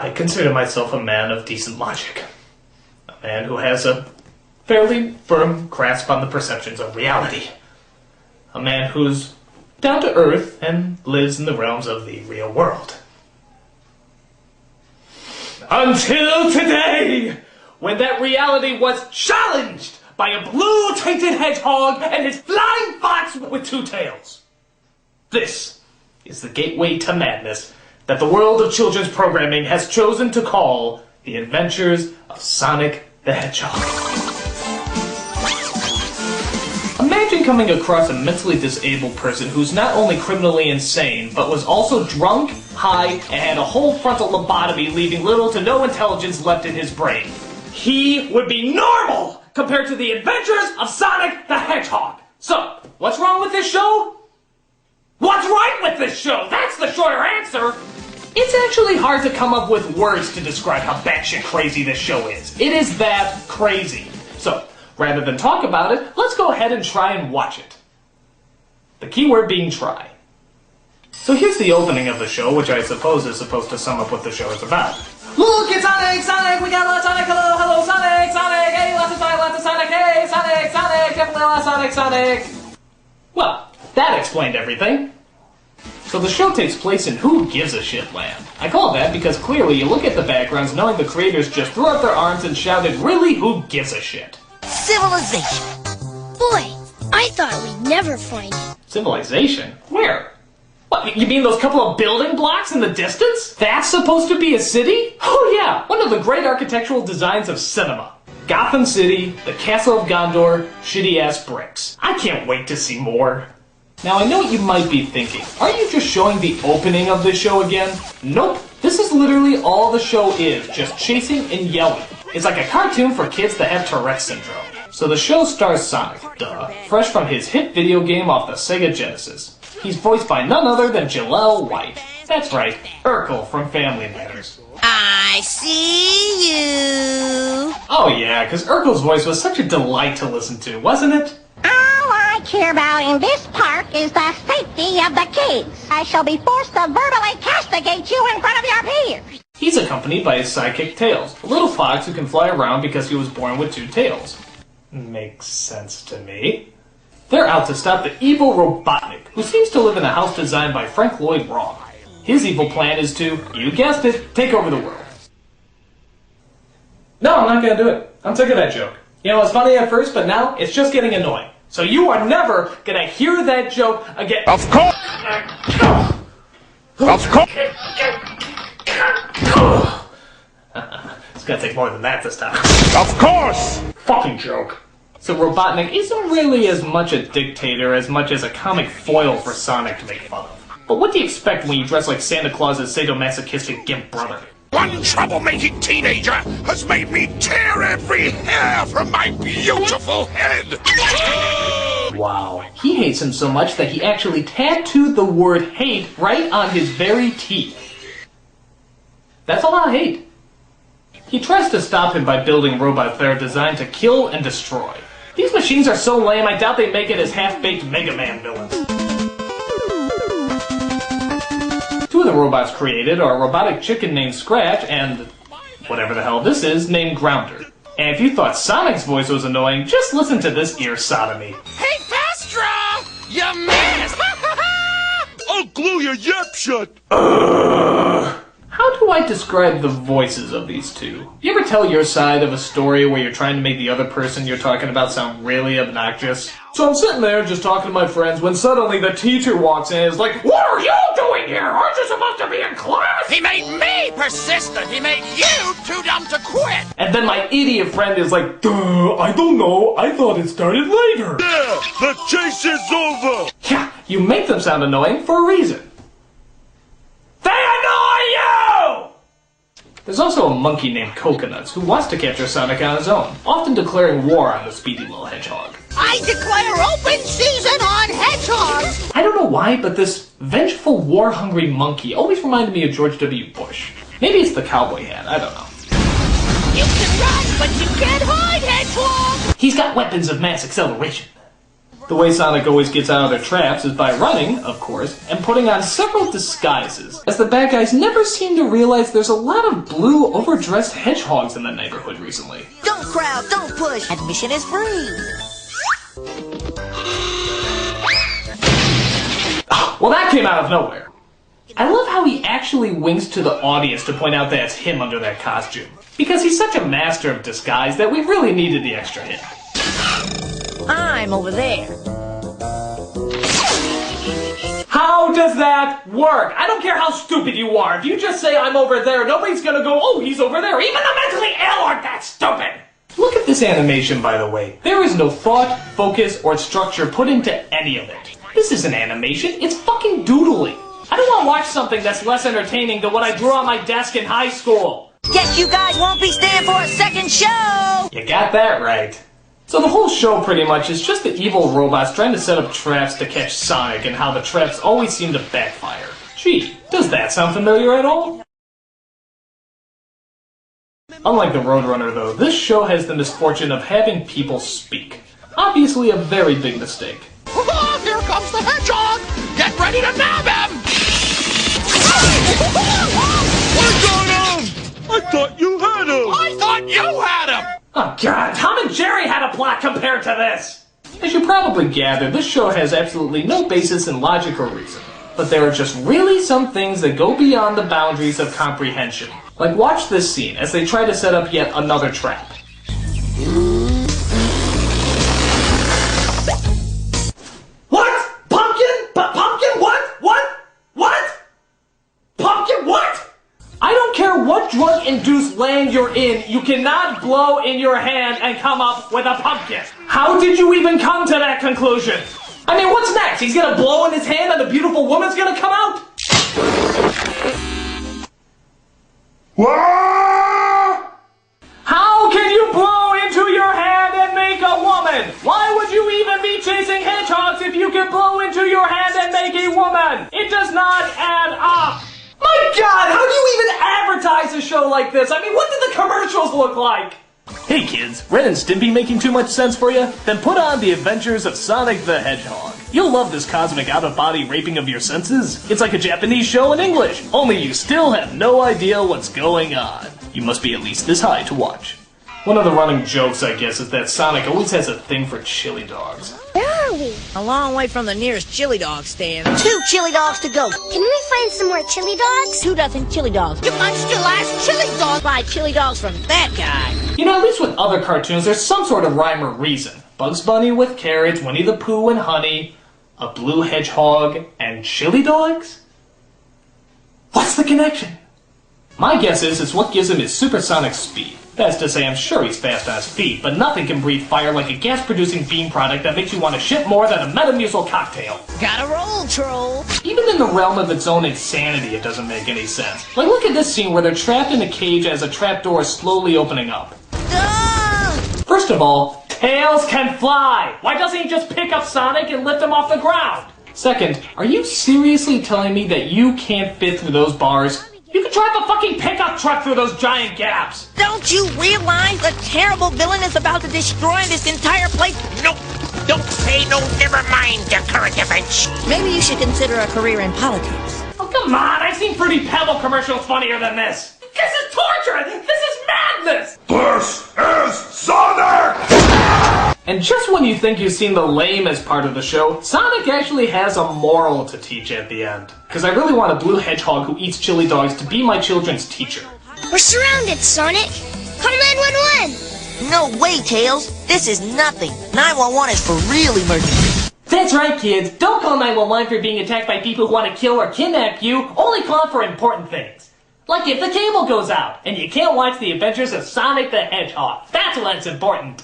I consider myself a man of decent logic. A man who has a fairly firm grasp on the perceptions of reality. A man who's down to earth and lives in the realms of the real world. Until today, when that reality was challenged by a blue-tainted hedgehog and his flying fox with two tails. This is the gateway to madness that the world of children's programming has chosen to call The Adventures of Sonic the Hedgehog. Imagine coming across a mentally disabled person who's not only criminally insane, but was also drunk, high, and had a whole frontal lobotomy, leaving little to no intelligence left in his brain. He would be normal compared to the adventures of Sonic the Hedgehog. So, what's wrong with this show? What's right with this show? That's the shorter answer. It's actually hard to come up with words to describe how batshit crazy this show is. It is that crazy. So, rather than talk about it, let's go ahead and try and watch it. The keyword being try. So here's the opening of the show, which I suppose is supposed to sum up what the show is about. Look, it's Sonic! Sonic! We got a lot of Sonic! Hello, hello, Sonic! Sonic! Hey, lots of Sonic! Hey, Sonic! Sonic! Definitely a lot of Sonic! Well, that explained everything. So the show takes place in Who Gives a Shit land. I call it that because clearly you look at the backgrounds knowing the creators just threw up their arms and shouted, really, who gives a shit? Civilization. Boy, I thought we'd never find it. Civilization? Where? What, you mean those couple of building blocks in the distance? That's supposed to be a city? Oh yeah, one of the great architectural designs of cinema. Gotham City, the Castle of Gondor, shitty-ass bricks. I can't wait to see more. Now I know what you might be thinking. Aren't you just showing the opening of this show again? Nope. This is literally all the show is, just chasing and yelling. It's like a cartoon for kids that have Tourette's syndrome. So the show stars Sonic, duh, fresh from his hit video game off the Sega Genesis. He's voiced by none other than Jaleel White. That's right, Urkel from Family Matters. I see you. Oh yeah, because Urkel's voice was such a delight to listen to, wasn't it? All I care about in this park is the safety of the kids. I shall be forced to verbally castigate you in front of your peers. He's accompanied by his sidekick Tails, a little fox who can fly around because he was born with two tails. Makes sense to me. They're out to stop the evil Robotnik, who seems to live in a house designed by Frank Lloyd Wright. His evil plan is to, you guessed it, take over the world. No, I'm not gonna do it. I'm sick of that joke. You know, it's funny at first, but now it's just getting annoying. So you are never gonna hear that joke again. Of course! Of course! It's gonna take more than that this time. Of course! Fucking joke. So Robotnik isn't really as much a dictator as much as a comic foil for Sonic to make fun of. But what do you expect when you dress like Santa Claus's sadomasochistic gimp brother? One troublemaking teenager has made me tear every hair from my beautiful head! Wow. He hates him so much that he actually tattooed the word hate right on his very teeth. That's a lot of hate. He tries to stop him by building robots that are designed to kill and destroy. These machines are so lame, I doubt they make it as half-baked Mega Man villains. Two of the robots created are a robotic chicken named Scratch and whatever the hell this is named Grounder. And if you thought Sonic's voice was annoying, just listen to this ear sodomy. Hey, Fastra! You missed! I'll glue your yap shut! How do I describe the voices of these two? You ever tell your side of a story where you're trying to make the other person you're talking about sound really obnoxious? So I'm sitting there just talking to my friends when suddenly the teacher walks in and is like, "What are you doing here? Aren't you supposed to be in class?" He made me persistent! He made you too dumb to quit! And then my idiot friend is like, "Duh, I don't know. I thought it started later." Yeah, the chase is over! Yeah, you make them sound annoying for a reason. They annoy you! There's also a monkey named Coconuts who wants to capture Sonic on his own, often declaring war on the speedy little hedgehog. I declare open season on hedgehogs! I don't know why, but this vengeful, war-hungry monkey always reminded me of George W. Bush. Maybe it's the cowboy hat, I don't know. You can run, but you can't hide, hedgehog! He's got weapons of mass acceleration. The way Sonic always gets out of their traps is by running, of course, and putting on several disguises, as the bad guys never seem to realize there's a lot of blue, overdressed hedgehogs in the neighborhood recently. Don't crowd, don't push. Admission is free. Well, that came out of nowhere. I love how he actually winks to the audience to point out that it's him under that costume, because he's such a master of disguise that we really needed the extra hit. I'm over there. How does that work? I don't care how stupid you are. If you just say I'm over there, nobody's gonna go, oh, he's over there. Even the mentally ill aren't that stupid. Look at this animation, by the way. There is no thought, focus, or structure put into any of it. This isn't animation, it's fucking doodling. I don't want to watch something that's less entertaining than what I drew on my desk in high school. Guess you guys won't be staying for a second show. You got that right. So the whole show pretty much is just the evil robots trying to set up traps to catch Sonic and how the traps always seem to backfire. Gee, does that sound familiar at all? Unlike the Roadrunner though, this show has the misfortune of having people speak. Obviously a very big mistake. Oh, here comes the hedgehog! Get ready to nab him! I got him! I thought you had him! I thought you had him! Oh god, Tom and Jerry had a plot compared to this! As you probably gather, this show has absolutely no basis in logic or reason. But there are just really some things that go beyond the boundaries of comprehension. Like watch this scene as they try to set up yet another trap. What? Pumpkin? Pumpkin? What? Pumpkin what? I don't care what drug-induced land you're in, you cannot blow in your hand and come up with a pumpkin. How did you even come to that conclusion? I mean, what's next? He's gonna blow in his hand and a beautiful woman's gonna come out? What? How can you blow into your hand and make a woman? Why would you even be chasing hedgehogs if you can blow into your hand and make a woman? It does not add up. My god, how do you even advertise a show like this? I mean, what did the commercials look like? Hey kids, Ren and Stimpy making too much sense for you? Then put on the adventures of Sonic the Hedgehog. You'll love this cosmic out-of-body raping of your senses. It's like a Japanese show in English, only you still have no idea what's going on. You must be at least this high to watch. One of the running jokes, I guess, is that Sonic always has a thing for chili dogs. Where are we? A long way from the nearest chili dog stand. 2 chili dogs to go. Can we find some more chili dogs? 2 dozen chili dogs. You munched your last chili dog. Buy chili dogs from that guy. You know, at least with other cartoons, there's some sort of rhyme or reason. Bugs Bunny with carrots, Winnie the Pooh and honey, a blue hedgehog, and chili dogs? What's the connection? My guess is it's what gives him his supersonic speed. That's to say, I'm sure he's fast on his feet, but nothing can breathe fire like a gas-producing bean product that makes you want to shit more than a Metamucil cocktail. Gotta roll, troll. Even in the realm of its own insanity, it doesn't make any sense. Like, look at this scene where they're trapped in a cage as a trapdoor is slowly opening up. First of all, Tails can fly! Why doesn't he just pick up Sonic and lift him off the ground? Second, are you seriously telling me that you can't fit through those bars? You can drive a fucking pickup truck through those giant gaps! Don't you realize a terrible villain is about to destroy this entire place? Nope. Don't say no, never mind the current events. Maybe you should consider a career in politics. Oh, come on! I've seen Fruity Pebble commercials funnier than this! This is torture! This is madness! This is Sonic! And just when you think you've seen the lamest part of the show, Sonic actually has a moral to teach at the end. Because I really want a blue hedgehog who eats chili dogs to be my children's teacher. We're surrounded, Sonic. Call 911. No way, Tails. This is nothing. 911 is for real emergencies. That's right, kids. Don't call 911 for being attacked by people who want to kill or kidnap you. Only call for important things. Like if the cable goes out, and you can't watch the adventures of Sonic the Hedgehog. That's what's important.